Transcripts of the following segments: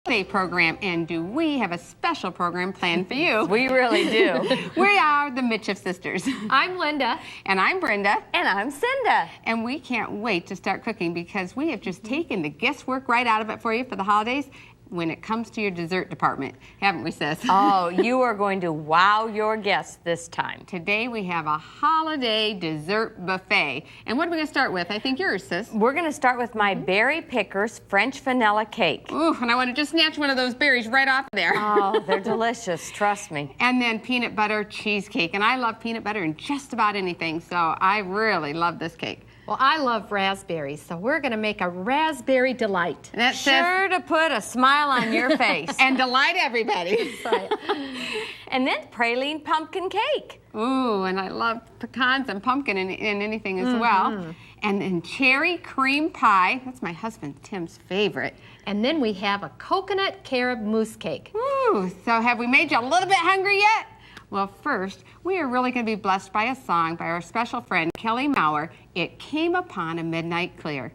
holiday program, and do we have a special program planned for you? We really do. We are the Micheff sisters. I'm Linda. And I'm Brenda. And I'm Cinda. And we can't wait to start cooking because we have just taken the guesswork right out of it for you for the holidays when it comes to your dessert department, haven't we, sis? Oh, you are going to wow your guests this time. Today we have a holiday dessert buffet. And what are we going to start with? I think yours, sis. We're going to start with my Berry Pickers French vanilla cake. Ooh, and I want to just snatch one of those berries right off of there. Oh, they're delicious, trust me. And then peanut butter cheesecake. And I love peanut butter in just about anything, so I really love this cake. Well, I love raspberries, so we're going to make a raspberry delight. And that's sure to put a smile on your face. And delight everybody. That's right. And then praline pumpkin cake. Ooh, and I love pecans and pumpkin in anything as well. And then cherry cream pie. That's my husband Tim's favorite. And then we have a coconut carob mousse cake. Ooh, so have we made you a little bit hungry yet? Well, first, we are really going to be blessed by a song by our special friend, Kelly Maurer, It Came Upon a Midnight Clear.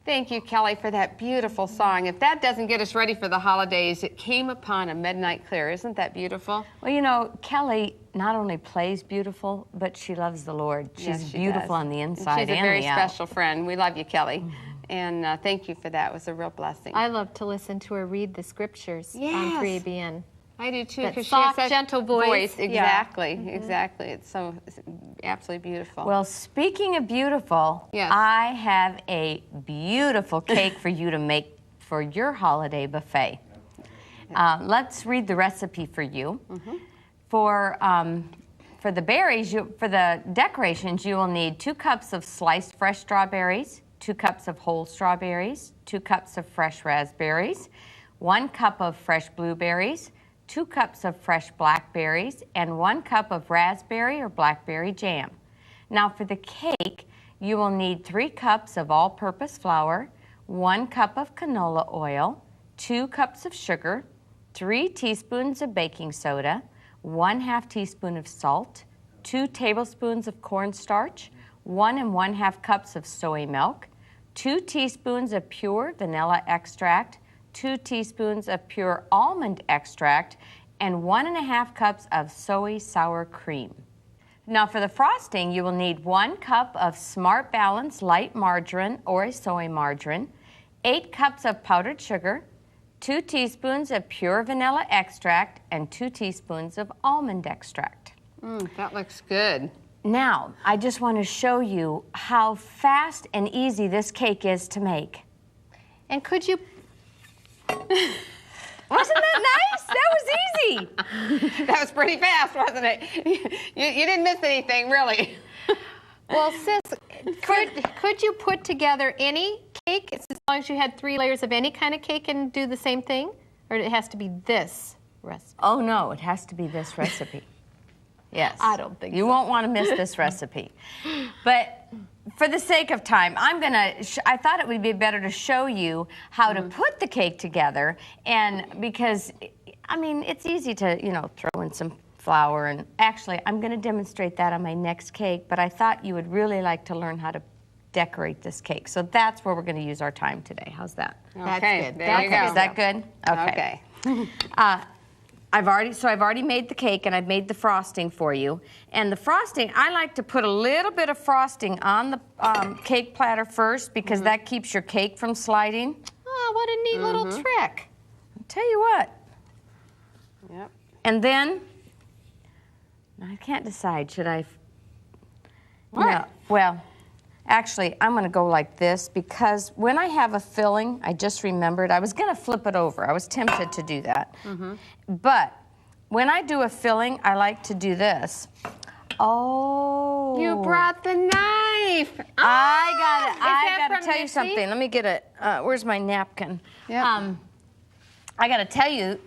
Thank you, Kelly, for that beautiful song. If that doesn't get us ready for the holidays, it came upon a midnight clear. Isn't that beautiful? Well, you know, Kelly not only plays beautiful, but she loves the Lord. She's Yes, she beautiful does. on the And inside she's a and very the out. special friend. We love you, Kelly. And thank you for that. It was a real blessing. I love to listen to her read the scriptures on Yes. 3ABN. I do too, That because she has soft, such gentle voice. Yeah. Exactly, exactly. It's absolutely beautiful. Well, speaking of beautiful, Yes. I have a beautiful cake for you to make for your holiday buffet. Let's read the recipe for you. For the berries, for the decorations, you will need 2 cups of sliced fresh strawberries, 2 cups of whole strawberries, 2 cups of fresh raspberries, 1 cup of fresh blueberries, 2 cups of fresh blackberries, and 1 cup of raspberry or blackberry jam. Now for the cake, you will need 3 cups of all-purpose flour, 1 cup of canola oil, 2 cups of sugar, 3 teaspoons of baking soda, 1/2 teaspoon of salt, 2 tablespoons of cornstarch, 1 1/2 cups of soy milk, 2 teaspoons of pure vanilla extract, 2 teaspoons of pure almond extract, and 1 1/2 cups of soy sour cream. Now for the frosting, you will need 1 cup of Smart Balance light margarine or a soy margarine, 8 cups of powdered sugar, 2 teaspoons of pure vanilla extract, and 2 teaspoons of almond extract. That looks good. Now, I just want to show you how fast and easy this cake is to make. And could you... Wasn't that nice? That was easy. That was pretty fast, wasn't it? You didn't miss anything, really. Well, sis, could you put together any cake as long as you had 3 layers of any kind of cake and do the same thing? Or it has to be this recipe? Oh, no, it has to be this recipe. Yes. I don't think you so. won't want to miss this recipe. But for the sake of time, I thought it would be better to show you how to put the cake together, and because, I mean, it's easy to, you know, throw in some flour, and actually, I'm going to demonstrate that on my next cake, but I thought you would really like to learn how to decorate this cake. So that's where we're going to use our time today. How's that? That's Okay, good. there you go. Is that good? Okay. I've already made the cake, and I've made the frosting for you. And the frosting, I like to put a little bit of frosting on the cake platter first, because that keeps your cake from sliding. Oh, what a neat little trick. I'll tell you what. Yep. And then, I can't decide, should I? What? No, well, actually, I'm going to go like this, because when I have a filling, I just remembered, I was going to flip it over. I was tempted to do that. But when I do a filling, I like to do this. Oh. You brought the knife. I got to from tell you Mitzi? something. Let me get it. Where's my napkin? Yep. I got to tell you,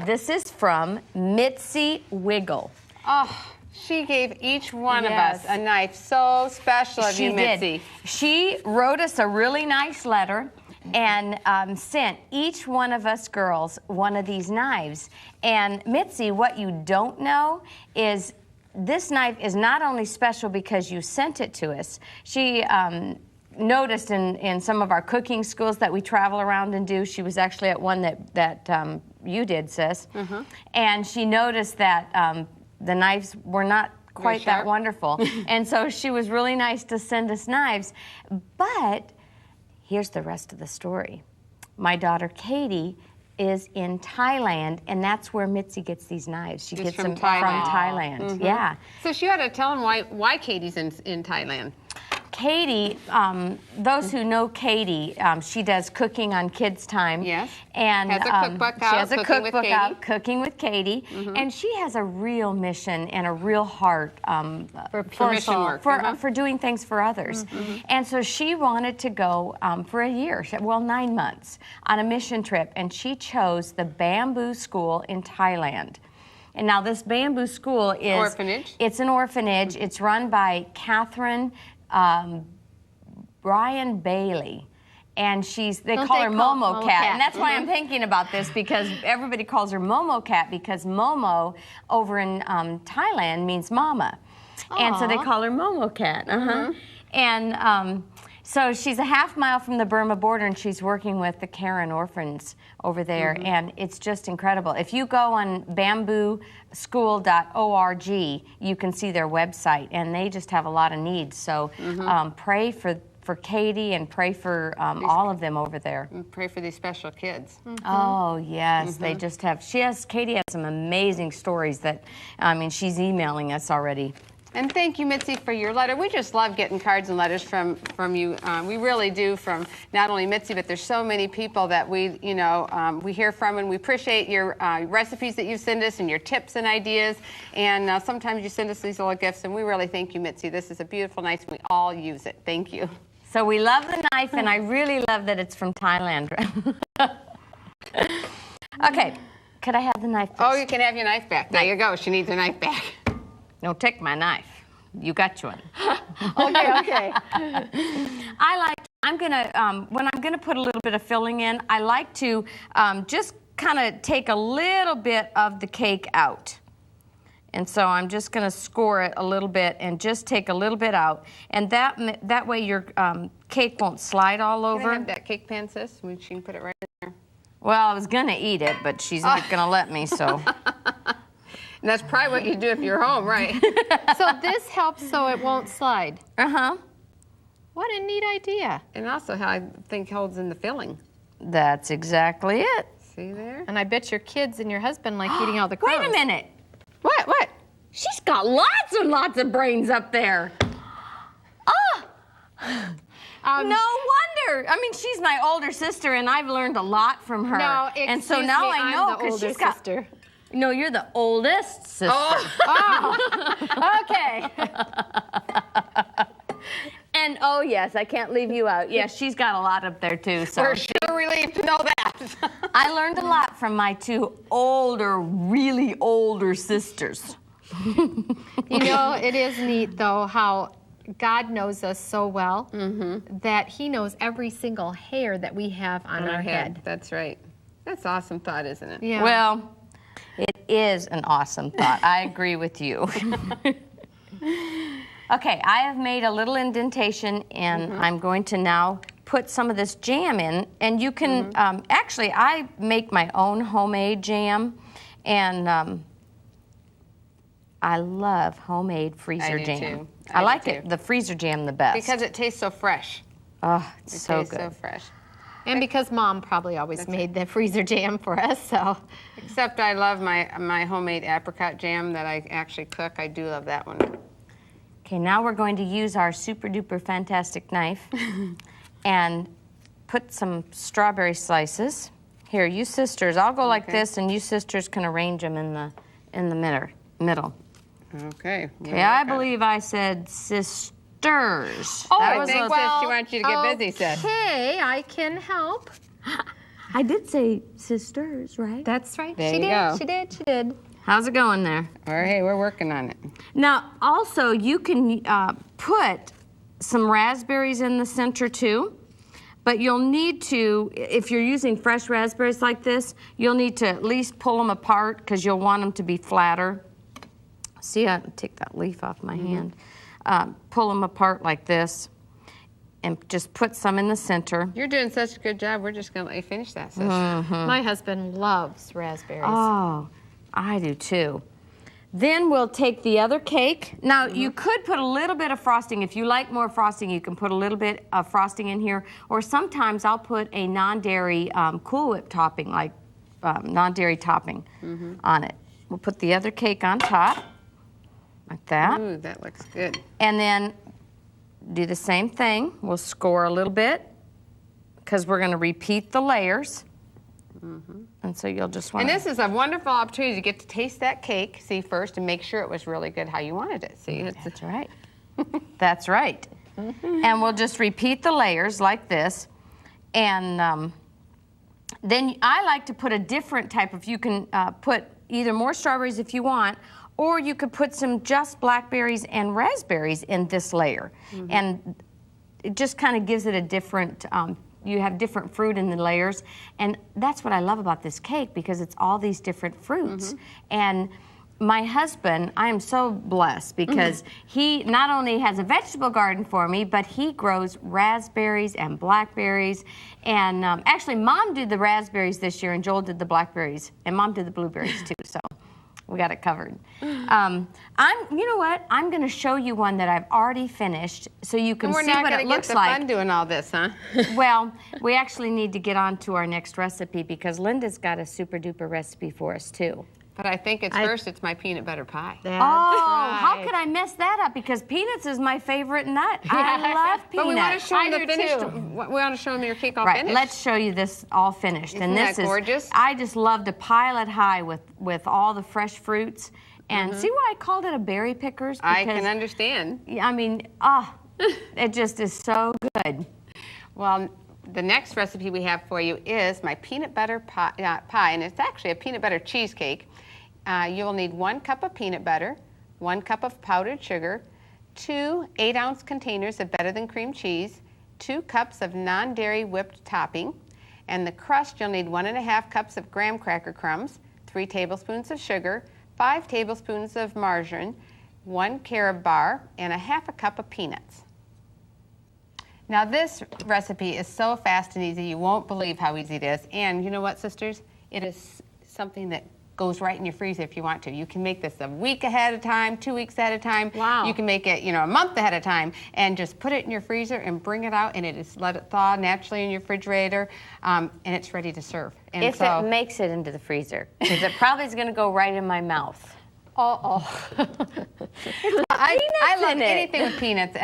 this is from Mitzi Wiggle. Oh, she gave each one of Yes. us a knife. So special of you, Mitzi. She wrote us a really nice letter and sent each one of us girls one of these knives. And Mitzi, what you don't know is this knife is not only special because you sent it to us. She noticed in some of our cooking schools that we travel around and do. She was actually at one that you did, sis. And she noticed that the knives were not quite that sharp. wonderful. And so she was really nice to send us knives. But here's the rest of the story. My daughter Katie is in Thailand, and that's where Mitzi gets these knives. She gets from them Thailand. from Thailand. Yeah. So she ought to tell him why Katie's in Thailand. Katie, those who know Katie, she does cooking on Kids Time. Yes. And Has a cookbook she out, has a Cooking with cookbook Katie. out, Cooking with Katie. And she has a real mission and a real heart For mission work. for doing things for others. And so she wanted to go for a year, 9 months, on a mission trip, and she chose the Bamboo School in Thailand. And now this Bamboo School is... Orphanage. It's an orphanage. It's run by Catherine Brian Bailey. And they call her Momo Cat. And that's why I'm thinking about this, because everybody calls her Momo Cat, because Momo over in Thailand means mama. And so they call her Momo Cat. And So she's a half mile from the Burma border, and she's working with the Karen orphans over there, and it's just incredible. If you go on bambooschool.org, you can see their website, and they just have a lot of needs. So pray for Katie and pray for all of them over there. And pray for these special kids. Oh, yes. They just have, Katie has some amazing stories that, I mean, she's emailing us already. And thank you, Mitzi, for your letter. We just love getting cards and letters from you. We really do, from not only Mitzi, but there's so many people that we hear from, and we appreciate your recipes that you send us and your tips and ideas. And sometimes you send us these little gifts, and we really thank you, Mitzi. This is a beautiful knife, and we all use it. Thank you. So we love the knife, and I really love that it's from Thailand. Okay, could I have the knife, please? Oh, you can have your knife back. There you go. She needs her knife back. No, take my knife. You got one. Okay. When I'm gonna put a little bit of filling in, I like to just kind of take a little bit of the cake out. And so I'm just gonna score it a little bit and just take a little bit out. And that way your cake won't slide all over. Can I have that cake pan, sis? She can put it right in there. Well, I was gonna eat it, but she's not gonna let me, so. And that's probably what you do if you're home, right? So this helps so it won't slide. What a neat idea. And also how I think holds in the filling. That's exactly it. See there? And I bet your kids and your husband like eating all the crumbs. Wait a minute. What? She's got lots and lots of brains up there. Oh! No wonder. I mean, she's my older sister, and I've learned a lot from her. No, and so now I know because she's got. Sister. No, you're the oldest sister. Okay. And oh yes, I can't leave you out. Yes, she's got a lot up there too. So We're sure relieved to know that. I learned a lot from my two really older sisters. You know, it is neat though how God knows us so well that He knows every single hair that we have on our head. That's right. That's an awesome thought, isn't it? Yeah. Well, it is an awesome thought. I agree with you. Okay, I have made a little indentation, and I'm going to now put some of this jam in. And you can, actually, I make my own homemade jam, and I love homemade freezer jam. Too. I like it, the freezer jam the best. Because it tastes so fresh. Oh, it's so tastes good. so fresh. And because Mom probably always made the freezer jam for us, so. Except I love my homemade apricot jam that I actually cook. I do love that one. Okay, now we're going to use our super duper fantastic knife and put some strawberry slices. Here, you sisters, I'll go like this, and you sisters can arrange them in the middle. Okay. Okay, I believe I said sisters. Oh, I think she wants you to get busy, sis. Okay, I can help. I did say sisters, right? That's right. There She you go. did. How's it going there? All right, hey, we're working on it. Now, also, you can put some raspberries in the center too, but you'll need to, if you're using fresh raspberries like this, you'll need to at least pull them apart because you'll want them to be flatter. See, I take that leaf off my hand. Pull them apart like this and just put some in the center. You're doing such a good job. We're just going to let you finish that, sis. My husband loves raspberries. Oh, I do too. Then we'll take the other cake. Now, you could put a little bit of frosting. If you like more frosting, you can put a little bit of frosting in here. Or sometimes I'll put a non-dairy Cool Whip topping, like non-dairy topping on it. We'll put the other cake on top, like that. Ooh, that looks good. And then do the same thing. We'll score a little bit because we're going to repeat the layers. And so you'll just want And this is a wonderful opportunity to get to taste that cake, see first, and make sure it was really good how you wanted it. See, That's right. That's right. And we'll just repeat the layers like this. And then I like to put a different type of, you can put either more strawberries if you want, or you could put some just blackberries and raspberries in this layer. And it just kind of gives it a different, you have different fruit in the layers. And that's what I love about this cake, because it's all these different fruits. And my husband, I am so blessed because he not only has a vegetable garden for me, but he grows raspberries and blackberries. And actually, Mom did the raspberries this year, and Joel did the blackberries, and Mom did the blueberries too. So we got it covered. You know what? I'm going to show you one that I've already finished, so you can see what it looks like. Fun doing all this, huh? Well, we actually need to get on to our next recipe because Linda's got a super duper recipe for us too. But I think first it's my peanut butter pie. That's How could I mess that up? Because peanuts is my favorite nut. I love peanuts. But we want to show them I the do finished. too. We want to show them your cake all Right, finished. let's show you this all finished. Isn't and this that gorgeous? I just love to pile it high with all the fresh fruits. And see why I called it a berry pickers? I can understand. I mean, it just is so good. Well, the next recipe we have for you is my peanut butter pie, and it's actually a peanut butter cheesecake. You will need 1 cup of peanut butter, 1 cup of powdered sugar, 2 8-ounce containers of better than cream cheese, 2 cups of non-dairy whipped topping, and the crust you'll need 1.5 cups of graham cracker crumbs, 3 tablespoons of sugar, 5 tablespoons of margarine, 1 carob bar, and 1/2 cup of peanuts. Now this recipe is so fast and easy, you won't believe how easy it is. And you know what, sisters? It is something that goes right in your freezer if you want to. You can make this a week ahead of time, 2 weeks ahead of time. Wow. You can make it, a month ahead of time, and just put it in your freezer and bring it out, and let it thaw naturally in your refrigerator, and it's ready to serve. And If it makes it into the freezer, because it probably is going to go right in my mouth. I love in it. anything with peanuts.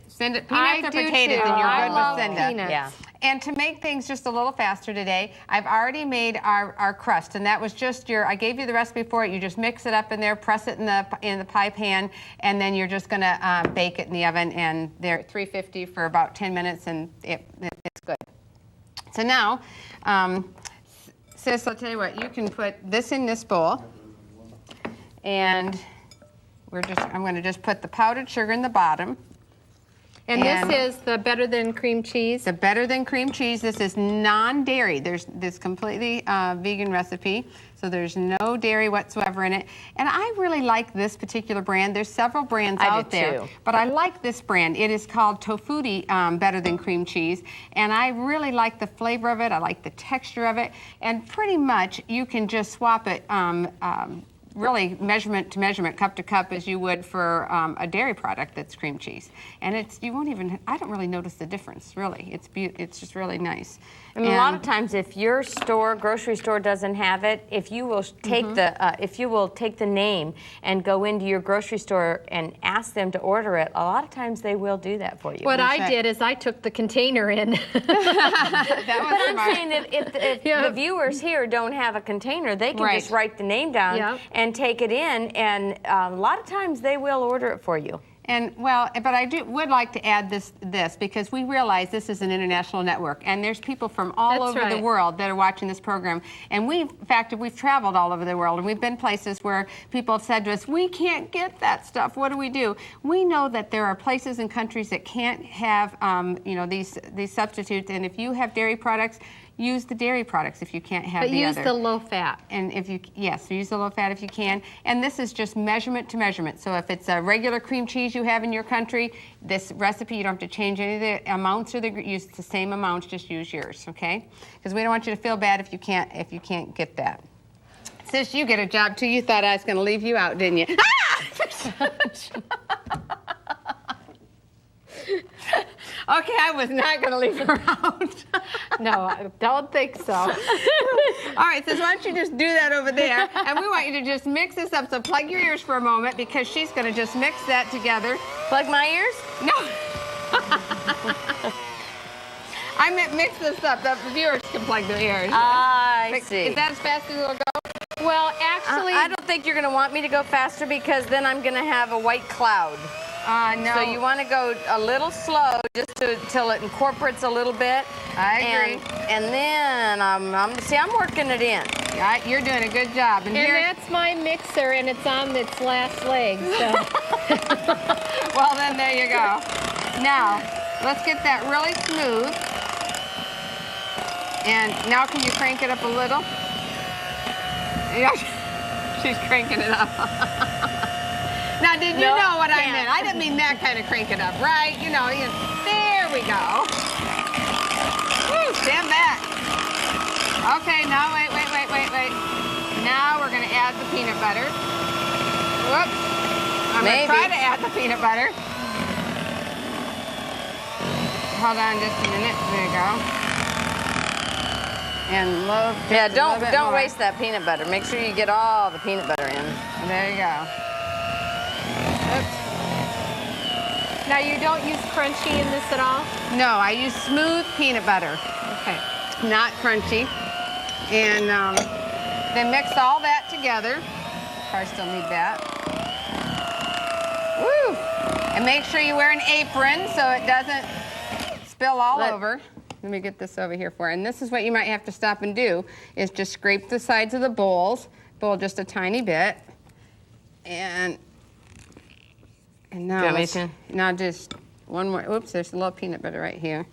Send it I peanuts or do potatoes, too. and you're I good love with Cinda. peanuts. Yeah. And to make things just a little faster today, I've already made our crust, and that was just I gave you the recipe for it. You just mix it up in there, press it in the pie pan, and then you're just going to bake it in the oven, and they're at 350 for about 10 minutes, and it's good. So now, sis, I'll tell you what, you can put this in this bowl, and I'm going to just put the powdered sugar in the bottom. And this is the better than cream cheese. The better than cream cheese. This is non-dairy. There's this completely vegan recipe, so there's no dairy whatsoever in it. And I really like this particular brand. There's several brands out there, but I like this brand. It is called Tofutti Better Than Cream Cheese, and I really like the flavor of it. I like the texture of it, and pretty much you can just swap it. Really measurement to measurement, cup to cup, as you would for a dairy product that's cream cheese. And I don't really notice the difference, really. It's just really nice. And a lot of times, if your grocery store doesn't have it, if you will take the name and go into your grocery store and ask them to order it, a lot of times they will do that for you. What I did is I took the container in. That was But I'm saying if the viewers here don't have a container, they can just write the name down and take it in, and a lot of times they will order it for you. And but I would like to add this because we realize this is an international network, and there's people from all over the world that are watching this program. And we've traveled all over the world, and we've been places where people have said to us, "We can't get that stuff. What do we do?" We know that there are places and countries that can't have these substitutes, and if you have dairy products, use the dairy products if you can't have the other. But use the low fat. And use the low fat if you can. And this is just measurement to measurement. So if it's a regular cream cheese you have in your country, this recipe, you don't have to change any of the amounts or use the same amounts, just use yours, okay? Because we don't want you to feel bad if you can't get that. Sis, you get a job too. You thought I was going to leave you out, didn't you? Okay, I was not going to leave her out. No, I don't think so. All right, so why don't you just do that over there, and we want you to just mix this up. So plug your ears for a moment because she's going to just mix that together. Plug my ears? No. I meant mix this up. The viewers can plug their ears. I see. Is that as fast as it'll go? Well, actually, I don't think you're going to want me to go faster because then I'm going to have a white cloud. No. So you want to go a little slow just till it incorporates a little bit. I agree. And then I'm working it in. Yeah, you're doing a good job. and that's my mixer, and it's on its last leg. So. Well, then there you go. Now, let's get that really smooth. And now can you crank it up a little? Yeah. She's cranking it up. Now, did you know what I meant? I didn't mean that kind of crank it up, right? You know, there we go. Woo, stand back. Okay, now wait. Now we're going to add the peanut butter. Whoops. I'm going to try to add the peanut butter. Hold on just a minute. There you go. And load. Yeah, don't waste that peanut butter. Make sure you get all the peanut butter in. There you go. Oops. Now you don't use crunchy in this at all? No, I use smooth peanut butter. Okay. Not crunchy. And then mix all that together. I still need that. Woo! And make sure you wear an apron so it doesn't spill all over. Let me get this over here for you. And this is what you might have to stop and do, is just scrape the sides of the bowl just a tiny bit. And now, now just one more. Oops, there's a little peanut butter right here.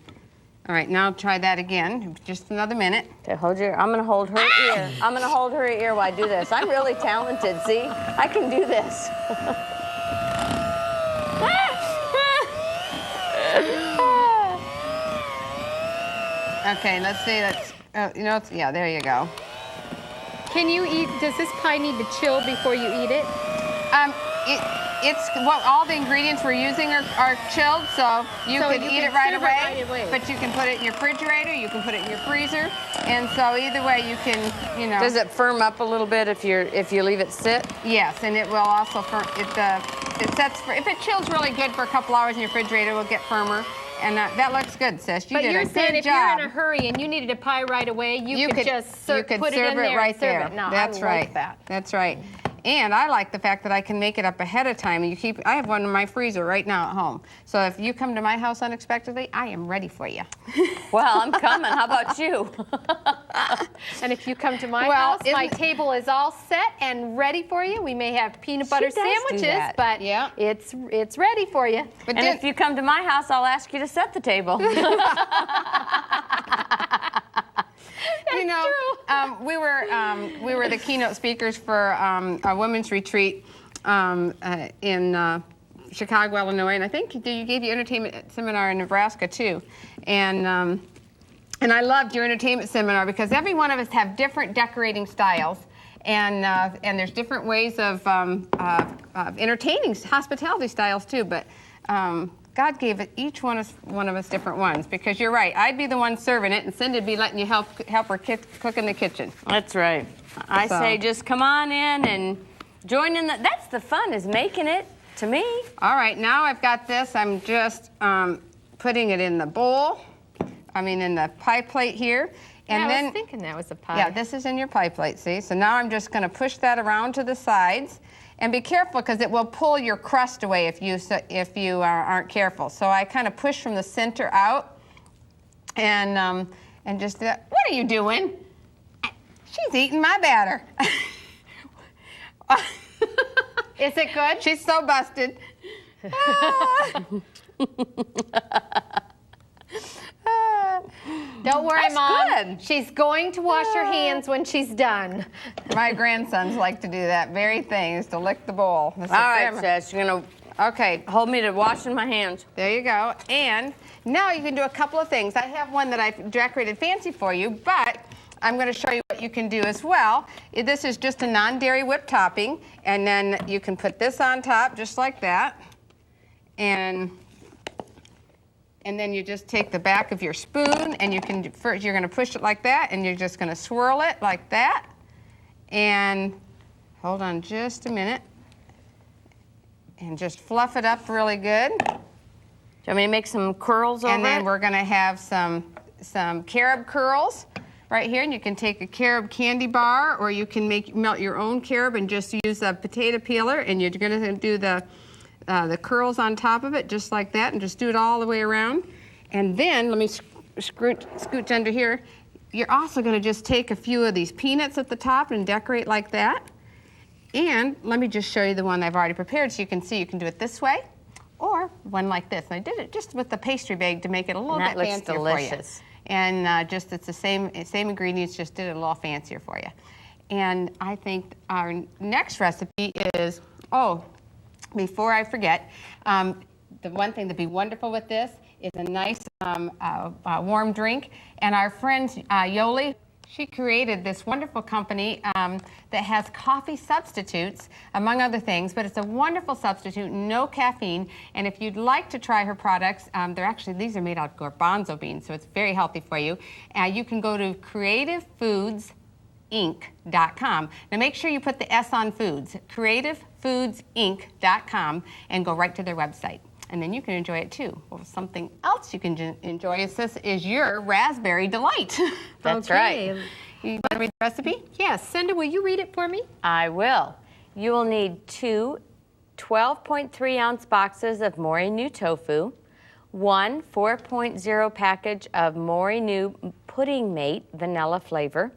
All right, now try that again. Just another minute. Okay, I'm gonna hold her ear. I'm gonna hold her ear while I do this. I'm really talented, see? I can do this. Okay, let's see. Yeah, there you go. Can you eat, does this pie need to chill before you eat it? All the ingredients we're using are chilled, so you can eat it right away. But you can put it in your refrigerator, you can put it in your freezer, and so either way you can, Does it firm up a little bit if you leave it sit? Yes, and it will also if it chills really good for a couple hours in your refrigerator, it will get firmer. And that looks good, sis. You did a good job. But you're saying if you're in a hurry and you needed a pie right away, you could just put it in there right and serve there. it. No, That's right. Like that. That's right. And I like the fact that I can make it up ahead of time. I have one in my freezer right now at home. So if you come to my house unexpectedly, I am ready for you. Well, I'm coming. How about you? And if you come to my house, my table is all set and ready for you. We may have peanut butter sandwiches, but it's ready for you. And if you come to my house, I'll ask you to set the table. We were the keynote speakers for a women's retreat in Chicago, Illinois, and I think you gave your entertainment seminar in Nebraska too, and I loved your entertainment seminar because every one of us have different decorating styles, and there's different ways of entertaining, hospitality styles too, but. God gave each one of us different ones, because you're right. I'd be the one serving it, and Cindy'd be letting you help her cook in the kitchen. That's right. I say just come on in and join in. That's the fun, is making it, to me. All right, now I've got this. I'm just putting it in the bowl. In the pie plate here. And I was thinking that was a pie. Yeah, this is in your pie plate, see? So now I'm just going to push that around to the sides. And be careful, because it will pull your crust away if you aren't careful. So I kind of push from the center out, and just what are you doing? She's eating my batter. Is it good? She's so busted. Don't worry, That's Mom. good. She's going to wash her hands when she's done. My grandsons like to do that very thing, is to lick the bowl. All right, sis, you're going to hold me to washing my hands. There you go. And now you can do a couple of things. I have one that I've decorated fancy for you, but I'm going to show you what you can do as well. This is just a non-dairy whipped topping, and then you can put this on top just like that. And then you just take the back of your spoon, and you're going to push it like that, and you're just going to swirl it like that. And hold on just a minute. And just fluff it up really good. Do you want me to make some curls over it? And then we're going to have some carob curls right here. And you can take a carob candy bar, or you can melt your own carob and just use a potato peeler, and you're going to do the curls on top of it, just like that, and just do it all the way around. And then, let me scooch under here. You're also going to just take a few of these peanuts at the top and decorate like that. And let me just show you the one I've already prepared, so you can see you can do it this way, or one like this. And I did it just with the pastry bag to make it a little bit fancier for you. And it's the same ingredients, just did it a little fancier for you. And I think our next recipe is, before I forget, the one thing that'd be wonderful with this is a nice warm drink. And our friend Yoli, she created this wonderful company that has coffee substitutes, among other things, but it's a wonderful substitute, no caffeine. And if you'd like to try her products, these are made out of garbanzo beans, so it's very healthy for you. You can go to creativefoods.inc.com. Now make sure you put the S on foods, creativefoods.inc.com, and go right to their website. And then you can enjoy it too. Well, something else you can enjoy is your Raspberry Delight. That's Okay. right. You want to read the recipe? Yes, Cinda, will you read it for me? I will. You will need 2 12.3-ounce boxes of Mori New tofu, 1 4.0 package of Mori New Pudding Mate vanilla flavor,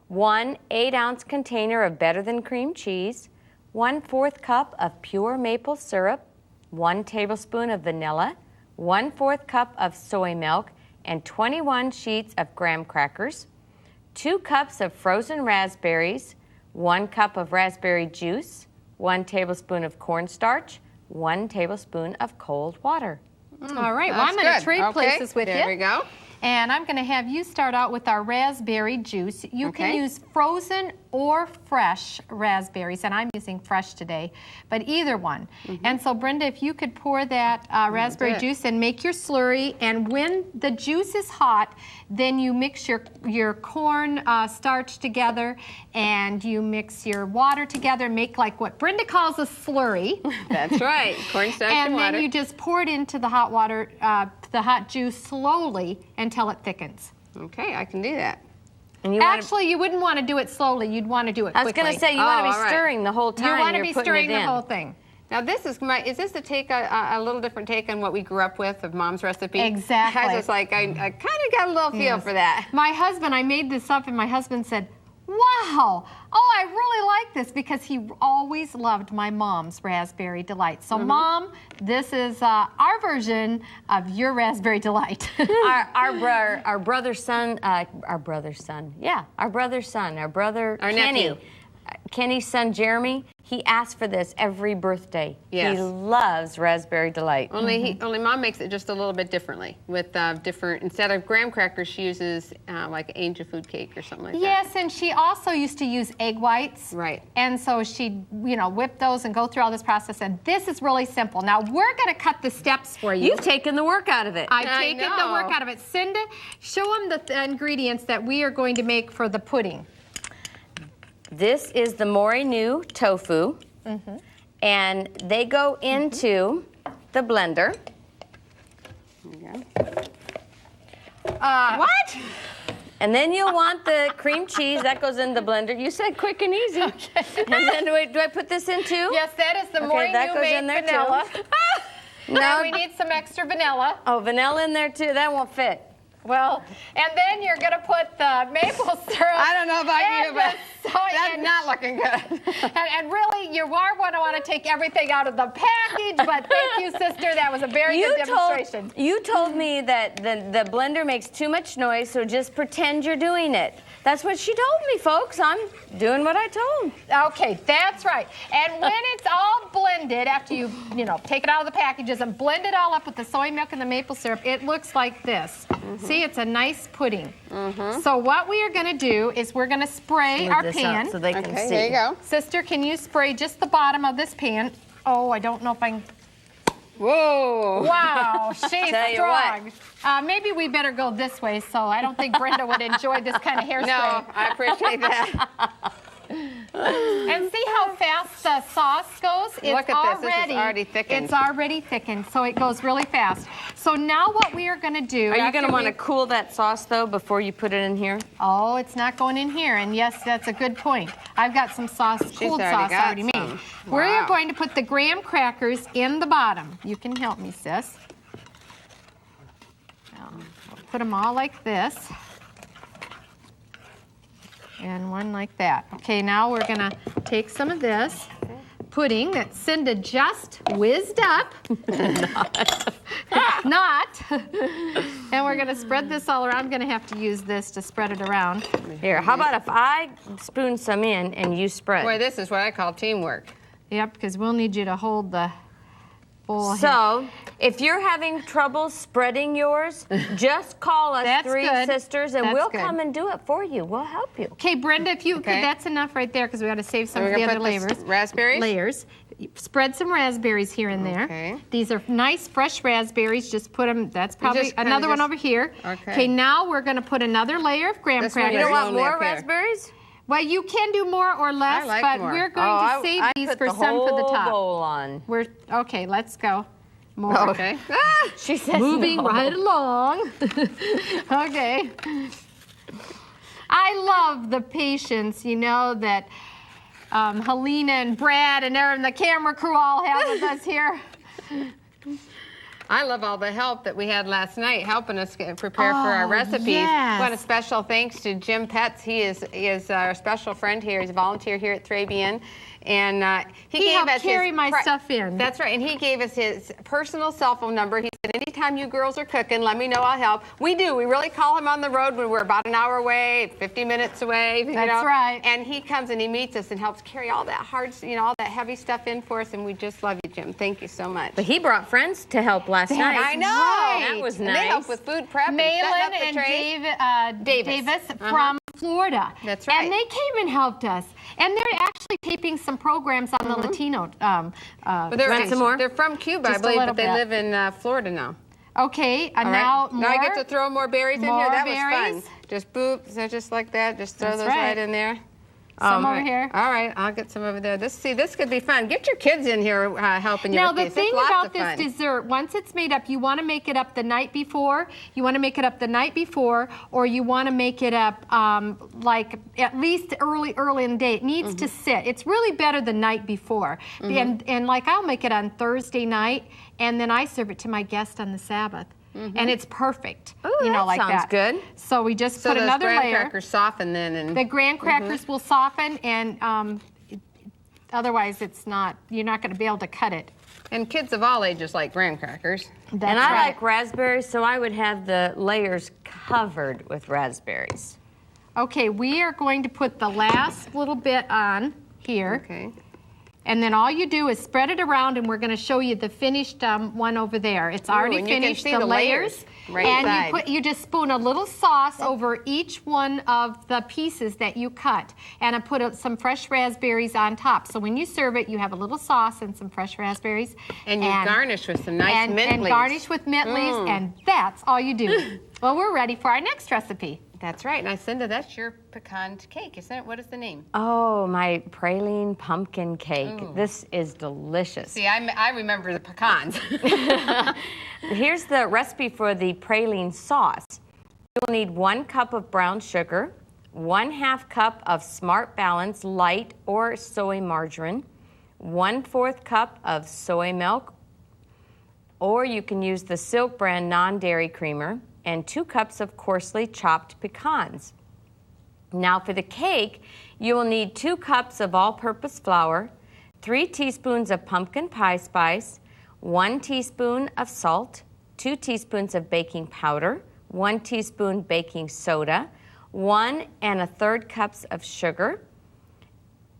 1 8-ounce container of Better Than Cream cheese, 1/4 cup of pure maple syrup, 1 tablespoon of vanilla, 1/4 cup of soy milk, and 21 sheets of graham crackers, 2 cups of frozen raspberries, 1 cup of raspberry juice, 1 tablespoon of cornstarch, 1 tablespoon of cold water. All right, well, I'm going to trade places with you. There we go. And I'm going to have you start out with our raspberry juice. You can use frozen or fresh raspberries, and I'm using fresh today, but either one. And so, Brenda, if you could pour that raspberry juice and make your slurry, and when the juice is hot, then you mix your corn starch together, and you mix your water together, make like what Brenda calls a slurry. That's right, cornstarch and water. And then you just pour it into the hot water, the hot juice slowly until it thickens. Okay, I can do that. And you Actually, you wouldn't want to do it slowly. You'd want to do it quickly. I was going to say, you want to be all right. stirring the whole time You want to you're be putting stirring it the in. whole thing. Now is this a take a little different take on what we grew up with of Mom's recipe? Exactly. I was like, I kind of got a little feel for that. My husband, I made this up, and my husband said, wow, I really like this, because he always loved my mom's Raspberry Delight. So, Mom, this is our version of your Raspberry Delight. our brother Kenny. nephew. Kenny's son Jeremy, he asks for this every birthday. Yes. He loves Raspberry Delight. Only Mom makes it just a little bit differently with different, instead of graham crackers, she uses like angel food cake or something like that. Yes, and she also used to use egg whites. Right. And so she'd, whip those and go through all this process. And this is really simple. Now, we're going to cut the steps for you. You've taken the work out of it. I've taken the work out of it. Cinda, show them the ingredients that we are going to make for the pudding. This is the Mori New tofu, and they go into the blender. What? And then you'll want the cream cheese. That goes in the blender. You said quick and easy. Okay. And then do I put this in too? Yes, that is the Mori that New goes made in there vanilla. No. Now we need some extra vanilla. Oh, vanilla in there too. That won't fit. Well, and then you're going to put the maple syrup. I don't know about you, but that's and, not looking good. and really, you are going to want to take everything out of the package, but thank you, sister. That was a very good demonstration. You told me that the blender makes too much noise, so just pretend you're doing it. That's what she told me, folks. I'm doing what I told. Okay, that's right. And when it's all blended, after you take it out of the packages and blend it all up with the soy milk and the maple syrup, it looks like this. See, it's a nice pudding. So what we are going to do is we're going to spray our pan. So they can see. There you go. Sister, can you spray just the bottom of this pan? Oh, I don't know if I can. Whoa. Wow, she's Tell you strong. Maybe we better go this way, so I don't think Brenda would enjoy this kind of hairspray. No, I appreciate that. And see how fast the sauce goes? It's Look at this. This is already thickened. It's already thickened, so it goes really fast. So now what we are going to do... Are you going to want to cool that sauce, though, before you put it in here? Oh, it's not going in here. And yes, that's a good point. I've got some cooled sauce already made. Wow. We're going to put the graham crackers in the bottom. You can help me, sis. We'll put them all like this. And one like that. Okay, now we're going to take some of this pudding that Cinda just whizzed up. Not. And we're going to spread this all around. I'm going to have to use this to spread it around. Here, how about if I spoon some in and you spread? Boy, this is what I call teamwork. Yep, because we'll need you to hold the bowl here. So, if you're having trouble spreading yours, just call us That's Three good. Sisters and That's we'll good. come and do it for you. We'll help you. Okay, Brenda, if you Okay. that's enough right there because we got to save some So of we're the gonna other put layers. the raspberries? Layers. Spread some raspberries here and there. Okay. These are nice fresh raspberries. Just put them. That's probably just kinda another one just- over here. Okay. Now we're going to put another layer of graham This one You crackers. don't want only more up here. raspberries? Well, you can do more or less, I like but more. we're going to save I these put for the some for the whole top. bowl on. Okay, let's go. More. Okay. Ah! She says Moving no. right along. Okay. I love the patience, that Helena and Brad and Aaron, the camera crew, all have with us here. I love all the help that we had last night helping us prepare for our recipes. yes. Want a special thanks to Jim Petz. He is our special friend here. He's a volunteer here at 3abn. And he helped gave us carry my stuff in. That's right. And he gave us his personal cell phone number. He said, anytime you girls are cooking, let me know. I'll help. We do. We really call him on the road when we're about an hour away, 50 minutes away. That's right. And he comes and he meets us and helps carry all that hard, all that heavy stuff in for us. And we just love you, Jim. Thank you so much. But he brought friends to help last night. I know. right. That was And nice. they help with food prep and Malin setting up the and trays. Davis from Florida. That's right. And they came and helped us. And they're actually taping some programs on the Latino. But they're, Want some more? they're from Cuba, Just I a believe, little but they bit. live in Florida now. Okay, All right. now more. Now I get to throw more berries in here. More That berries. was fun. Just boop, so just like that. Just throw That's those right. right in there. Some All over right. here. All right, I'll get some over there. This could be fun. Get your kids in here helping you Now, with the these. thing It's lots about of this fun. dessert, once it's made up, you want to make it up the night before. You want to make it up the night before, or you want to make it up like at least early in the day. It needs to sit. It's really better the night before. And like I'll make it on Thursday night, and then I serve it to my guest on the Sabbath. And it's perfect. Ooh, that like sounds that. good. So we just So put those another graham layer. crackers soften then. And The graham crackers will soften, and otherwise you're not going to be able to cut it. And kids of all ages like graham crackers. That's And I right. like raspberries, so I would have the layers covered with raspberries. Okay, we are going to put the last little bit on here. Okay. And then all you do is spread it around, and we're going to show you the finished one over there. It's already and you can finished, see the the layers. right and side. you just spoon a little sauce over each one of the pieces that you cut. And I put some fresh raspberries on top. So when you serve it, you have a little sauce and some fresh raspberries. And you garnish with some nice mint and leaves. garnish with mint leaves, and that's all you do. Well, we're ready for our next recipe. That's right. And Cinda, that's your pecan cake, isn't it? What is the name? Oh, my praline pumpkin cake. This is delicious. See, I remember the pecans. Here's the recipe for the praline sauce. You'll need 1 cup of brown sugar, 1/2 cup of Smart Balance light or soy margarine, 1/4 cup of soy milk, or you can use the Silk brand non-dairy creamer, and 2 cups of coarsely chopped pecans. Now for the cake, you will need 2 cups of all-purpose flour, 3 teaspoons of pumpkin pie spice, 1 teaspoon of salt, 2 teaspoons of baking powder, 1 teaspoon baking soda, 1 1/3 cups of sugar,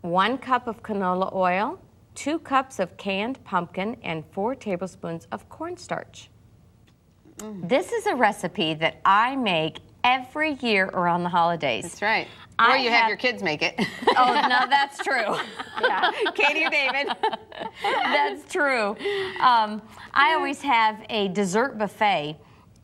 1 cup of canola oil, 2 cups of canned pumpkin, and 4 tablespoons of cornstarch. This is a recipe that I make every year around the holidays. That's right. I Or you have have- your kids make it. Oh, no, that's true. Yeah. Katie or David. That's true. I always have a dessert buffet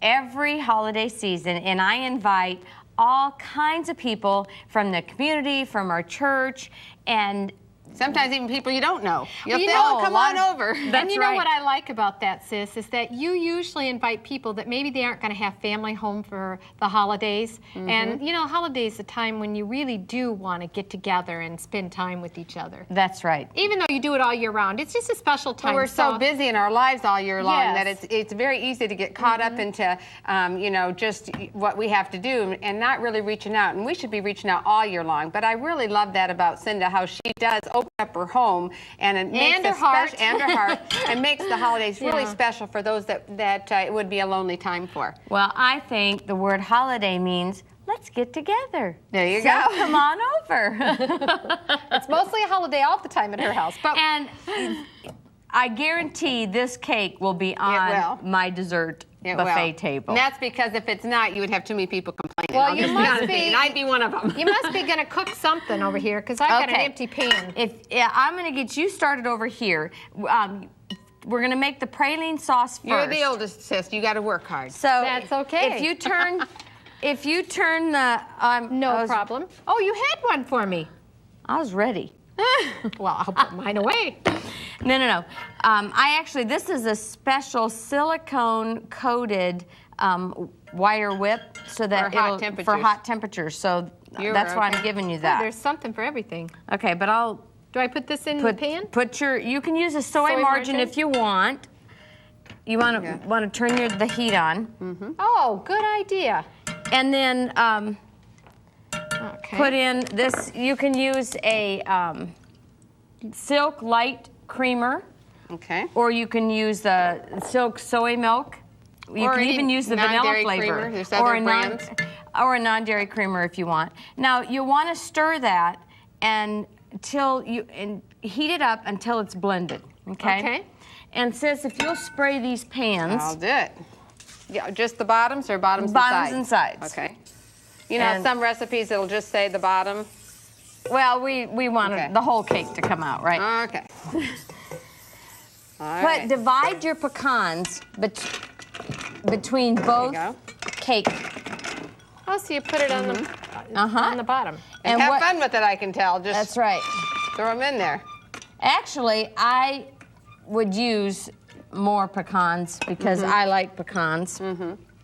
every holiday season, and I invite all kinds of people from the community, from our church, and Sometimes even people you don't know. You'll You say, know, oh, a come lot on of- over. And That's you know right. what I like about that, sis, is that you usually invite people that maybe they aren't going to have family home for the holidays. And, holidays a time when you really do want to get together and spend time with each other. that's right. Even though you do it all year round, it's just a special time. We're so busy in our lives all year long that Yes. it's very easy to get caught up into, just what we have to do and not really reaching out. And we should be reaching out all year long. But I really love that about Cinda, how she does open up her home, and it makes And her heart. and her heart, and makes the holidays really special for those that it would be a lonely time for. Well, I think the word holiday means let's get together. There you So go. come on over. It's mostly a holiday all the time at her house. But And I guarantee this cake will be on my dessert buffet table. And that's because if it's not, you would have too many people complaining. Well, I'll you just must honest with you, be- and I'd be one of them. you must be going to cook something over here because I've got an Okay. empty pan. I'm going to get you started over here. We're going to make the praline sauce first. You're the oldest, sis. You got to work hard. So That's okay. If you turn the No problem. Oh, you had one for me. I was ready. Well, I'll put mine away. No. This is a special silicone coated wire whip so that For hot temperatures. So that's why I'm giving you Oh, that. there's something for everything. Okay, but I'll Do I put this in the pan? you can use a soy margarine if you want. You want to turn the heat on. Mm-hmm. Oh, good idea. And then Okay. put in this. You can use a Silk Light creamer, Okay. or you can use the Silk soy milk. You Or can any even use the vanilla non-dairy flavor, creamer. There's other brands. or a non-dairy creamer if you want. Now you want to stir that until and heat it up until it's blended. Okay. Okay. And sis, if you'll spray these pans. I'll do it. Yeah, just the bottoms or bottoms Bottoms and sides? and sides. Okay. You know, And- some recipes it'll just say the bottom. Well, we want Okay. the whole cake to come out, right? Okay. All But right. divide your pecans between both go. cake. Oh, so you put it on on the bottom. And have fun with it, I can tell. Just That's right. throw them in there. Actually, I would use more pecans because I like pecans.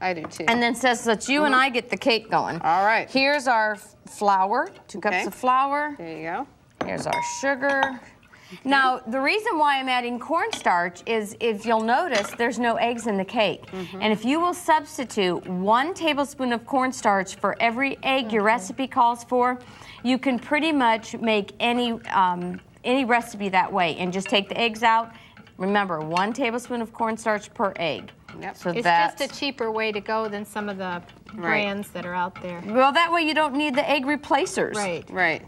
I do too. And then sis, let's you and I get the cake going. All right. Here's our flour, 2 cups Okay. of flour. There you go. Here's our sugar. Now, the reason why I'm adding cornstarch is if you'll notice, there's no eggs in the cake. And if you will substitute 1 tablespoon of cornstarch for every egg your recipe calls for, you can pretty much make any recipe that way and just take the eggs out. Remember, 1 tablespoon of cornstarch per egg. Yep. So It's that's just a cheaper way to go than some of the brands that are out there. well, that way you don't need the egg replacers. Right.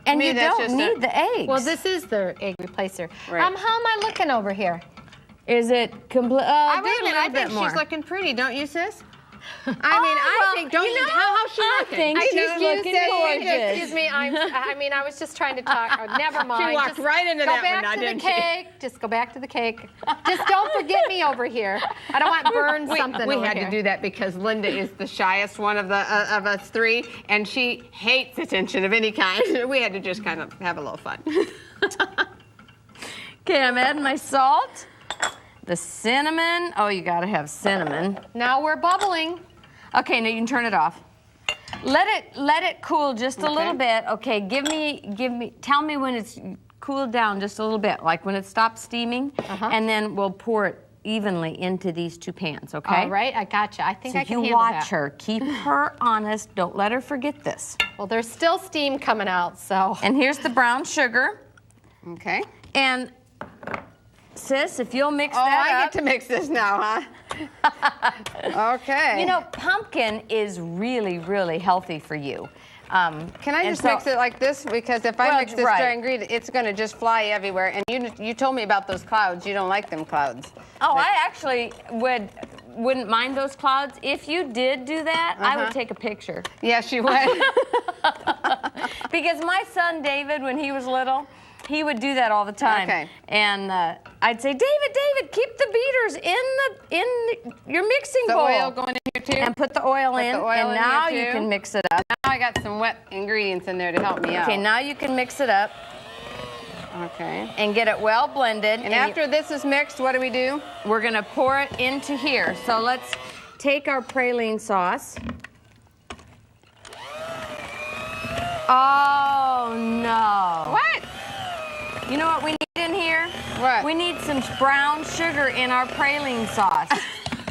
And me, you that's don't just need the eggs. Well, this is the egg replacer. Right. How am I looking over here? is it complete? I think she's looking pretty, don't you, sis? I mean, I think, don't you? How's she I looking? think she's looking gorgeous. Excuse me, I was just trying to talk. Oh, never mind. walked Just right into go that one back now, to the didn't she? cake. Just go back to the cake. Just don't forget me over here. I don't want to burn something We over had here. to do that because Linda is the shyest one of us 3, and she hates attention of any kind. We had to just kind of have a little fun. Okay, I'm adding my salt, the cinnamon. Oh, you gotta have cinnamon. Now we're bubbling. Okay, now you can turn it off. Let it cool just a little bit. Okay, tell me when it's cooled down just a little bit, like when it stops steaming, and then we'll pour it evenly into these 2 pans, okay? All right, I gotcha. I think So I can you handle watch that. her. Keep her honest. Don't let her forget this. Well, there's still steam coming out, so. And here's the brown sugar. Okay. And sis, if you'll mix Oh, that I up. get to mix this now, huh? Okay. You know, pumpkin is really, really healthy for you. Can I just mix it like this? Because if I Well, mix this right. dry ingredient, it's going to just fly everywhere. And you told me about those clouds. You don't like them clouds. Oh, I actually wouldn't mind those clouds. If you did do that, I would take a picture. Yes, you would. Because my son David, when he was little, he would do that all the time. Okay. And I'd say, David, keep the beaters in your mixing The bowl. oil going in here too. And put the oil in. the oil and in now here, you too. can mix it up. Now I got some wet ingredients in there to help me out. Okay, now you can mix it up Okay. and get it well blended. And after this is mixed, what do we do? we're gonna pour it into here. So let's take our praline sauce. Oh no. What? You know what we need in here? What? We need some brown sugar in our praline sauce.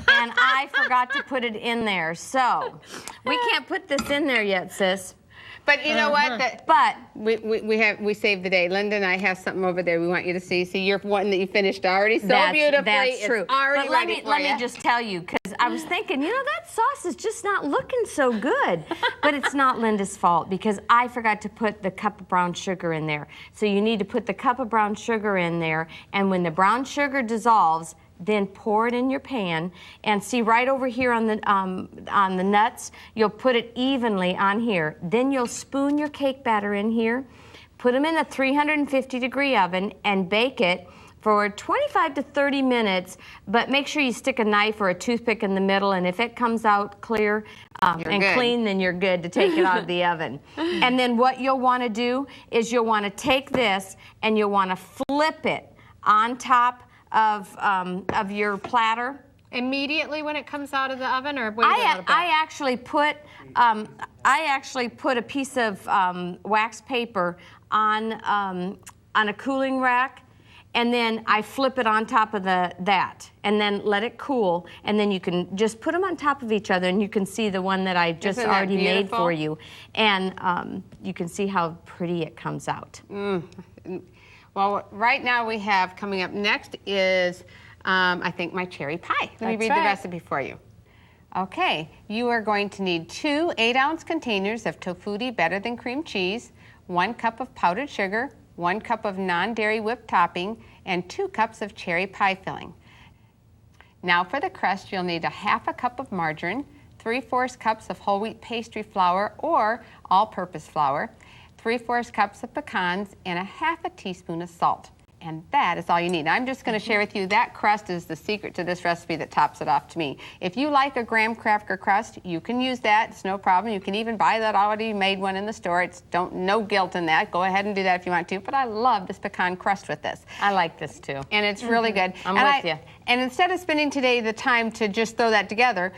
And I forgot to put it in there. So we can't put this in there yet, sis. But you know what? But We saved the day. Linda and I have something over there we want you to see. See your one that you finished already so beautifully. That's true. It's already but ready let for me just tell you, because I was thinking, that sauce is just not looking so good. But it's not Linda's fault, because I forgot to put the cup of brown sugar in there. So you need to put the cup of brown sugar in there, and when the brown sugar dissolves, then pour it in your pan, and see right over here on the nuts, you'll put it evenly on here. Then you'll spoon your cake batter in here, put them in a 350-degree oven, and bake it for 25 to 30 minutes, but make sure you stick a knife or a toothpick in the middle, and if it comes out clear and clean, then you're good to take it out of the oven. And then what you'll want to do is you'll want to take this and you'll want to flip it on top of your platter. Immediately when it comes out of the oven, or wait a little bit? I actually put a piece of wax paper on a cooling rack, and then I flip it on top of that, and then let it cool, and then you can just put them on top of each other, and you can see the one that I just already made for you, and you can see how pretty it comes out. Well, right now we have coming up next is, I think, my cherry pie. Let me read the recipe for you. Okay, you are going to need 2 8-ounce containers of tofutti better than cream cheese, 1 cup of powdered sugar, 1 cup of non-dairy whipped topping, and 2 cups of cherry pie filling. Now for the crust, you'll need 1/2 cup of margarine, 3/4 cups of whole wheat pastry flour or all-purpose flour, 3/4 cups of pecans, and 1/2 teaspoon of salt. And that is all you need. I'm just going to share with you that crust is the secret to this recipe that tops it off to me. If you like a graham cracker crust, you can use that. It's no problem. You can even buy that already made one in the store. It's no guilt in that. Go ahead and do that if you want to. But I love this pecan crust with this. I like this too. And it's really good. I'm with you. And instead of spending today the time to just throw that together,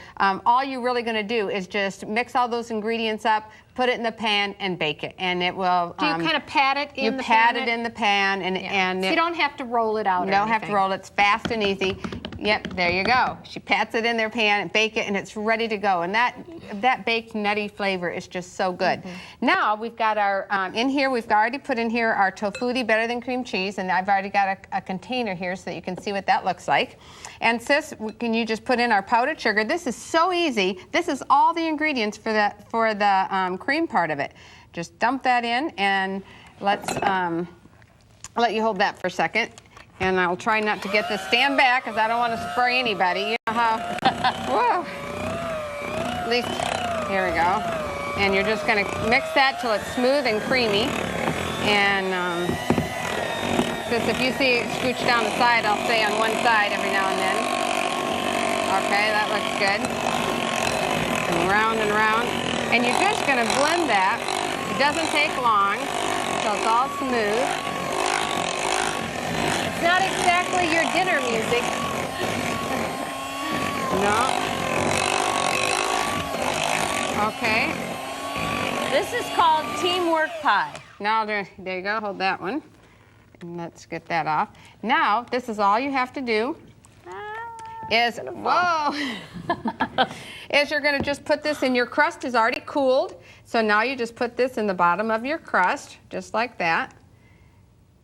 all you're really going to do is just mix all those ingredients up, put it in the pan, and bake it. And it will... Do you kind of pat it in the pan? You pat it in the pan, and so you don't have to roll it out. You don't have to roll it. It's fast and easy. Yep, there you go. She pats it in their pan and bake it, and it's ready to go. And that baked nutty flavor is just so good. Now we've got our in here. We've already put in here our tofutti better than cream cheese, and I've already got a container here so that you can see what that looks like. And sis, can you just put in our powdered sugar? This is so easy. This is all the ingredients for the cream part of it. Just dump that in, and let's let you hold that for a second. And I'll try not to get this. Stand back, because I don't want to spray anybody. You know how? Whoa. At least, here we go. And you're just going to mix that till it's smooth and creamy. And just if you see it scooch down the side, I'll stay on one side every now and then. Okay, that looks good. And round and round. And you're just going to blend that. It doesn't take long, so it's all smooth. It's not exactly your dinner music. No. Okay. This is called teamwork pie. Now there you go. Hold that one. And let's get that off. Now, this is all you have to do is, is you're going to just put this in. Your crust is already cooled. So now you just put this in the bottom of your crust, just like that.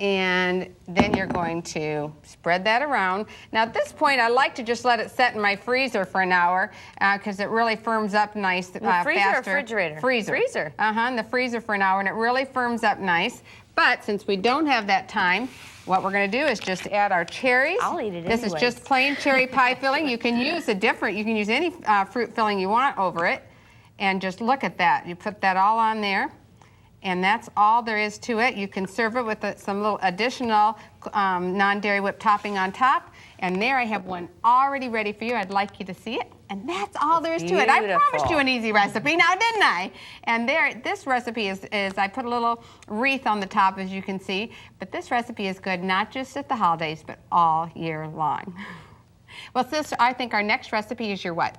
And then you're going to spread that around. Now at this point, I like to just let it set in my freezer for an hour because it really firms up nice Freezer faster. or refrigerator? Freezer. In the freezer for an hour, and it really firms up nice. But since we don't have that time, what we're going to do is just add our cherries. I'll eat it This is just plain cherry pie filling. You can use you can use any fruit filling you want over it. And just look at that. You put that all on there. And that's all there is to it. You can serve it with some little additional non-dairy whipped topping on top. And there I have one already ready for you. I'd like you to see it. And that's all there is to it. I promised you an easy recipe now, didn't I? And this recipe is I put a little wreath on the top, as you can see. But this recipe is good not just at the holidays, but all year long. Well, sis, I think our next recipe is your what?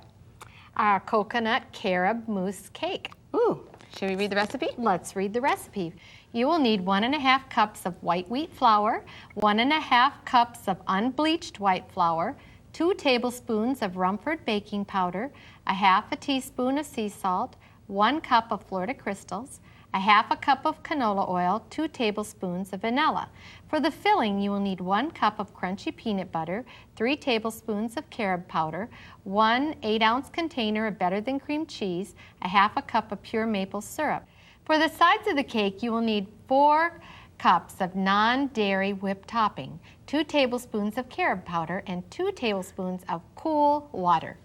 Our coconut carob mousse cake. Ooh. Should we read the recipe? Let's read the recipe. You will need 1½ cups of white wheat flour, 1½ cups of unbleached white flour, 2 tablespoons of Rumford baking powder, 1/2 teaspoon of sea salt, 1 cup of Florida crystals, 1/2 a cup of canola oil, 2 tablespoons of vanilla. For the filling, you will need 1 cup of crunchy peanut butter, 3 tablespoons of carob powder, 1 8-ounce container of better than cream cheese, 1/2 a cup of pure maple syrup. For the sides of the cake, you will need 4 cups of non-dairy whipped topping, 2 tablespoons of carob powder, and 2 tablespoons of cool water.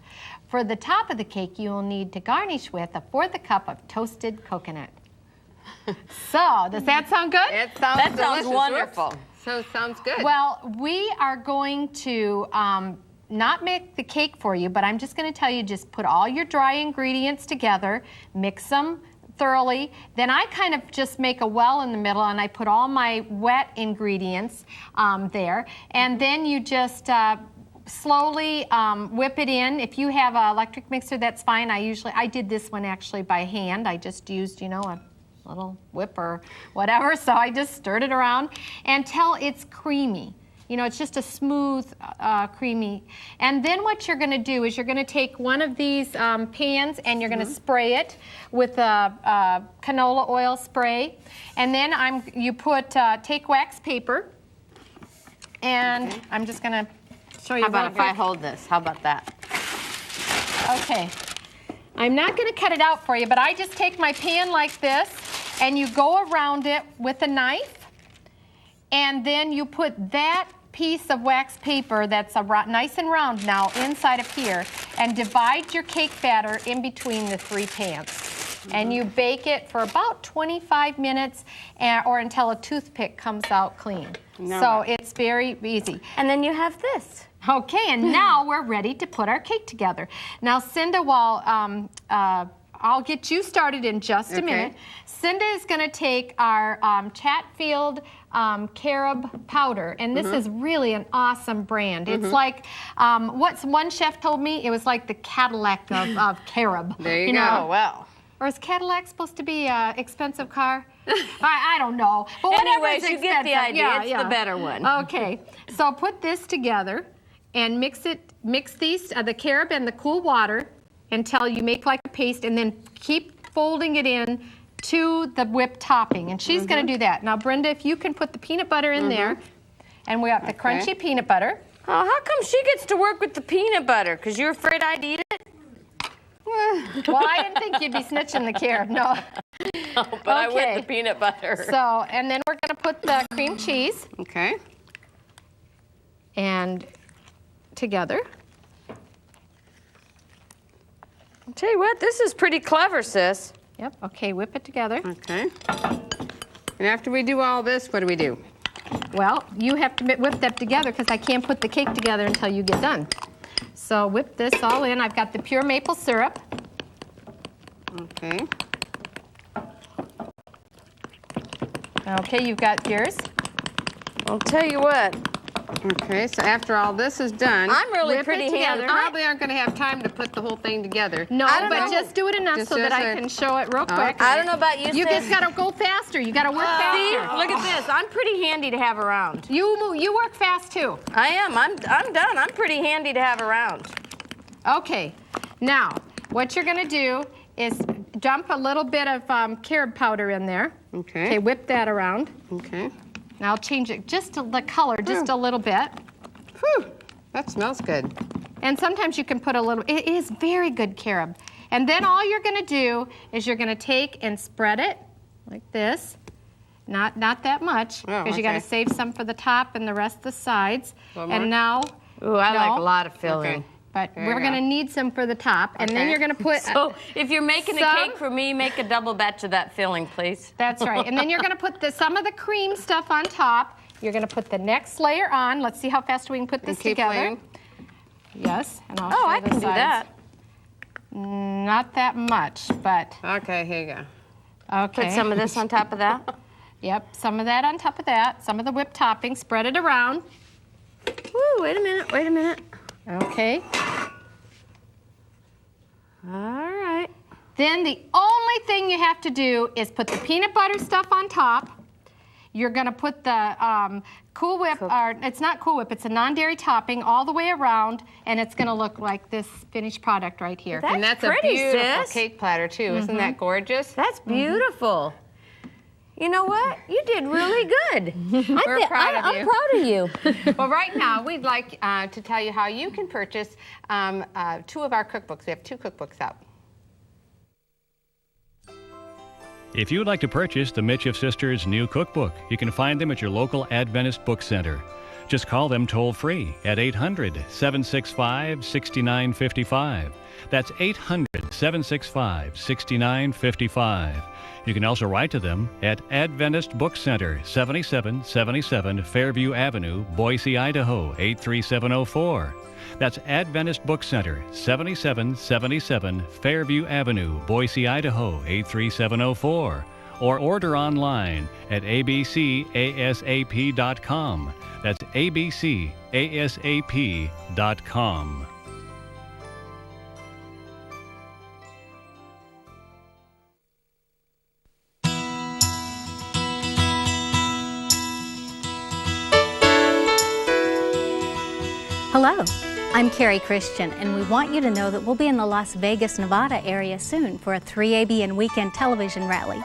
For the top of the cake, you will need to garnish with 1/4 a cup of toasted coconut. So, does that sound good? It sounds That sounds delicious. wonderful. So it sounds good. Well, we are going to not make the cake for you, but I'm just going to tell you, just put all your dry ingredients together, mix them thoroughly. Then I kind of just make a well in the middle, and I put all my wet ingredients there. And then you just slowly whip it in. If you have an electric mixer, that's fine. I did this one actually by hand. I just used, a little whip or whatever. So I just stirred it around until it's creamy. It's just a smooth, creamy. And then what you're going to do is you're going to take one of these pans and you're going to spray it with a canola oil spray. And then you take wax paper, and I'm just going to show you. How about if I hold this? How about that? Okay. I'm not going to cut it out for you, but I just take my pan like this, and you go around it with a knife, and then you put that piece of wax paper that's nice and round now inside of here, and divide your cake batter in between the 3 pans. And you bake it for about 25 minutes or until a toothpick comes out clean. So it's very easy. And then you have this. Okay, and now we're ready to put our cake together. Now, Cinda, while I'll get you started in just a minute. Cinda is going to take our Chatfield carob powder, and this is really an awesome brand. It's like, what's one chef told me? It was like the Cadillac of carob. There you go. Well. Or is Cadillac supposed to be an expensive car? I don't know. But whatever Anyways, is you get the idea. Yeah, it's the better one. Okay, so put this together and mix these, the carob and the cool water until you make like a paste, and then keep folding it in to the whipped topping. And she's going to do that. Now, Brenda, if you can put the peanut butter in there, and we got the crunchy peanut butter. Oh, how come she gets to work with the peanut butter? Because you're afraid I'd eat it? Well, I didn't think you'd be snitching the carob, no. No, but I with the peanut butter. So, and then we're going to put the cream cheese. Okay. And together. I'll tell you what, this is pretty clever, sis. Yep, okay, whip it together. Okay. And after we do all this, what do we do? Well, you have to whip that together because I can't put the cake together until you get done. So whip this all in. I've got the pure maple syrup. Okay. Okay, you've got yours. I'll tell you what. Okay, so after all this is done, I'm really whip pretty it together. handy. we probably aren't going to have time to put the whole thing together. No, I don't but know. just do it enough Just so that I a- can show it real quick. Okay. I don't know about you, You sis. just got to go faster. You got to work See, faster. look at this. I'm pretty handy to have around. You work fast too. I am. I'm done. I'm pretty handy to have around. Okay, now what you're going to do is dump a little bit of carob powder in there. Okay. Okay, whip that around. Okay. Now I'll change it just to the color just a little bit. Whew, that smells good. And sometimes you can put a little, it is very good carob. And then all you're going to do is you're going to take and spread it like this. Not that much, Oh, because you got to okay. save some for the top and the rest of the sides. One more? And now, Ooh, I like a No. lot of filling. Okay. but There we're you going to go. need some for the top. And then Okay. you're going to put, So if you're making a Some- cake for me, make a double batch of that filling, please. that's right. And then you're going to put some of the cream stuff on top. You're going to put the next layer on. Let's see how fast we can put this And keep together. layering. Yes, and I'll Oh, show I the can do sides. that. Not that much, but Okay, here you go. okay. Put some of this on top of that. Yep, some of that on top of that, some of the whipped topping, spread it around. Woo, wait a minute. Okay. All right. Then the only thing you have to do is put the peanut butter stuff on top. You're going to put the Cool Whip, or it's not Cool Whip, it's a non-dairy topping all the way around, and it's going to look like this finished product right here. That's And that's pretty, a beautiful sis. cake platter too. Isn't that gorgeous? That's beautiful. You know what? You did really good. We're proud of you. I'm proud of you. Well, right now, we'd like to tell you how you can purchase 2 of our cookbooks. We have 2 cookbooks out. If you'd like to purchase the Micheff Sisters' new cookbook, you can find them at your local Adventist book center. Just call them toll-free at 800-765-6955. That's 800-765-6955. You can also write to them at Adventist Book Center, 7777 Fairview Avenue, Boise, Idaho, 83704. That's Adventist Book Center, 7777 Fairview Avenue, Boise, Idaho, 83704. Or order online at abcasap.com. That's abcasap.com. Hello, I'm Carrie Christian, and we want you to know that we'll be in the Las Vegas, Nevada area soon for a 3ABN weekend television rally.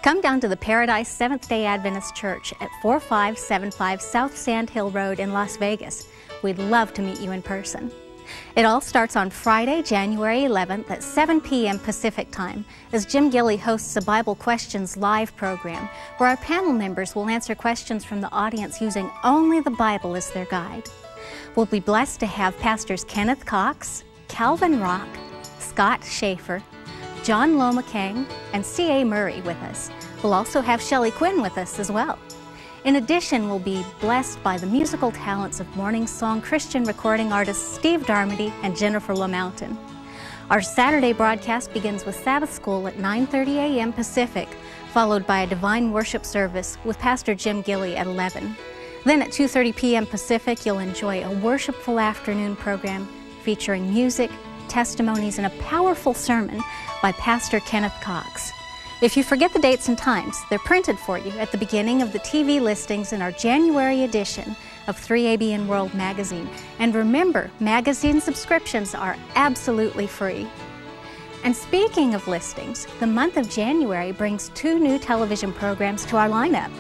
Come down to the Paradise Seventh-day Adventist Church at 4575 South Sand Hill Road in Las Vegas. We'd love to meet you in person. It all starts on Friday, January 11th at 7 p.m. Pacific Time as Jim Gilley hosts a Bible Questions live program where our panel members will answer questions from the audience using only the Bible as their guide. We'll be blessed to have Pastors Kenneth Cox, Calvin Rock, Scott Schaefer, John Lomakang, and C.A. Murray with us. We'll also have Shelley Quinn with us as well. In addition, we'll be blessed by the musical talents of morning song Christian recording artists Steve Darmody and Jennifer LaMountain. Our Saturday broadcast begins with Sabbath School at 9:30 a.m. Pacific, followed by a divine worship service with Pastor Jim Gilley at 11. Then at 2:30 p.m. Pacific, you'll enjoy a worshipful afternoon program featuring music, testimonies, and a powerful sermon by Pastor Kenneth Cox. If you forget the dates and times, they're printed for you at the beginning of the TV listings in our January edition of 3ABN World Magazine. And remember, magazine subscriptions are absolutely free. And speaking of listings, the month of January brings 2 new television programs to our lineup.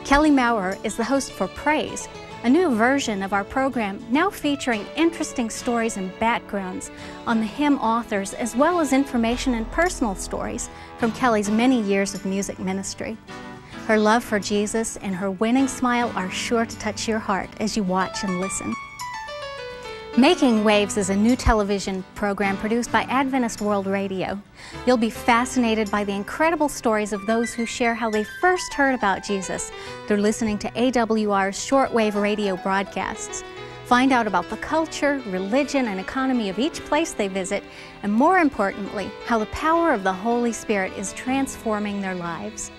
Kelly Maurer is the host for Praise, a new version of our program now featuring interesting stories and backgrounds on the hymn authors, as well as information and personal stories from Kelly's many years of music ministry. Her love for Jesus and her winning smile are sure to touch your heart as you watch and listen. Making Waves is a new television program produced by Adventist World Radio. You'll be fascinated by the incredible stories of those who share how they first heard about Jesus through listening to AWR's shortwave radio broadcasts. Find out about the culture, religion, and economy of each place they visit, and more importantly, how the power of the Holy Spirit is transforming their lives.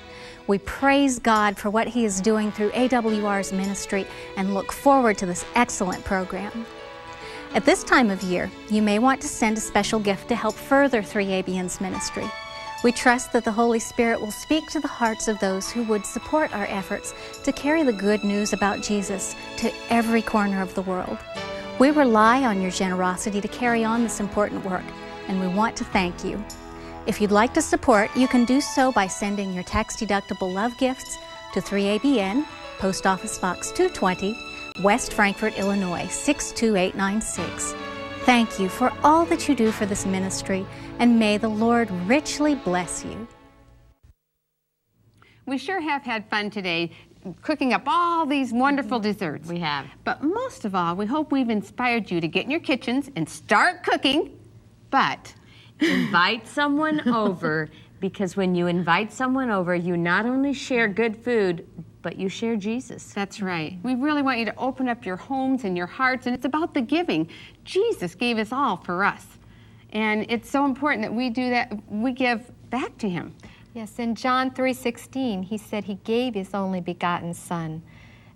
We praise God for what He is doing through AWR's ministry and look forward to this excellent program. At this time of year, you may want to send a special gift to help further 3ABN's ministry. We trust that the Holy Spirit will speak to the hearts of those who would support our efforts to carry the good news about Jesus to every corner of the world. We rely on your generosity to carry on this important work, and we want to thank you. If you'd like to support, you can do so by sending your tax-deductible love gifts to 3ABN, Post Office Box 220, West Frankfort, Illinois, 62896. Thank you for all that you do for this ministry, and may the Lord richly bless you. We sure have had fun today cooking up all these wonderful desserts. We have. But most of all, we hope we've inspired you to get in your kitchens and start cooking, but Invite someone over, because when you invite someone over, you not only share good food, but you share Jesus. that's right. We really want you to open up your homes and your hearts, and it's about the giving. Jesus gave us all for us. And it's so important that we do that, we give back to Him. Yes, in John 3:16, He said He gave His only begotten Son,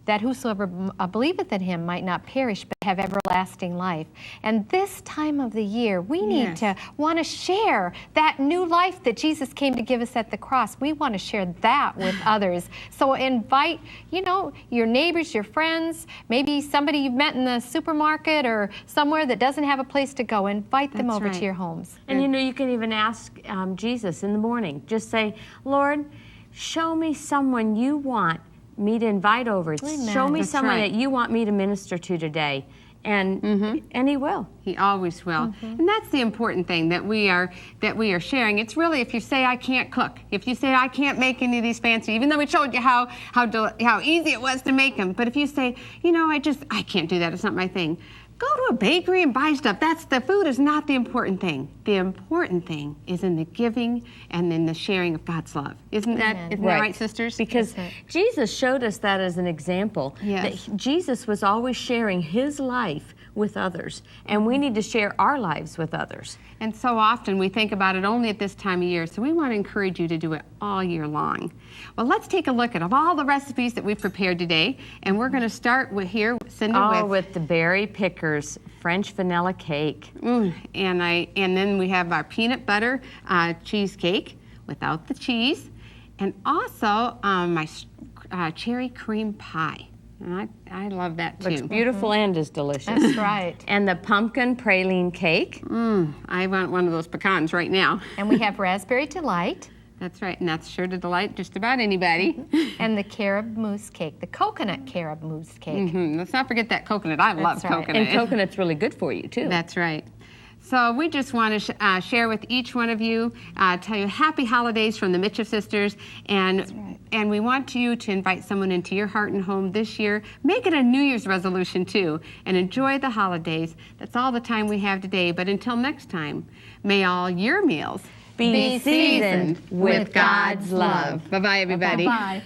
that whosoever believeth in Him might not perish but have everlasting life. And this time of the year, we need to want to share that new life that Jesus came to give us at the cross. We want to share that with others. So invite, your neighbors, your friends, maybe somebody you've met in the supermarket or somewhere that doesn't have a place to go. Invite them That's over right. to your homes. And you can even ask Jesus in the morning. Just say, Lord, show me someone you want me to invite over. Show me That's someone right. that you want me to minister to today. And he will. He always will. And that's the important thing that we are sharing. It's really, if you say I can't cook, if you say I can't make any of these fancy, even though we showed you how easy it was to make them, but if you say, you know, I can't do that, it's not my thing. Go to a bakery and buy stuff. The food is not the important thing. The important thing is in the giving and in the sharing of God's love. Isn't that right, sisters? Because Jesus showed us that as an example. Yes. That Jesus was always sharing his life with others, and we need to share our lives with others. And so often we think about it only at this time of year, so we want to encourage you to do it all year long. Well, let's take a look at all the recipes that we've prepared today, and we're going to start Cinda, with the Berry Pickers French vanilla cake. And then we have our peanut butter cheesecake without the cheese, and also my cherry cream pie. And I love that too. Looks beautiful and is delicious. That's right. And the pumpkin praline cake. I want one of those pecans right now. And we have raspberry delight. That's right, and that's sure to delight just about anybody. And the carob mousse cake, the coconut carob mousse cake. Let's not forget that coconut. I love right. coconut. And coconut's really good for you, too. That's right. So we just want to share with each one of you, tell you happy holidays from the Micheff sisters, and we want you to invite someone into your heart and home this year. Make it a New Year's resolution too, and enjoy the holidays. That's all the time we have today, but until next time, may all your meals be seasoned with God's love. Bye-bye, everybody. Bye-bye.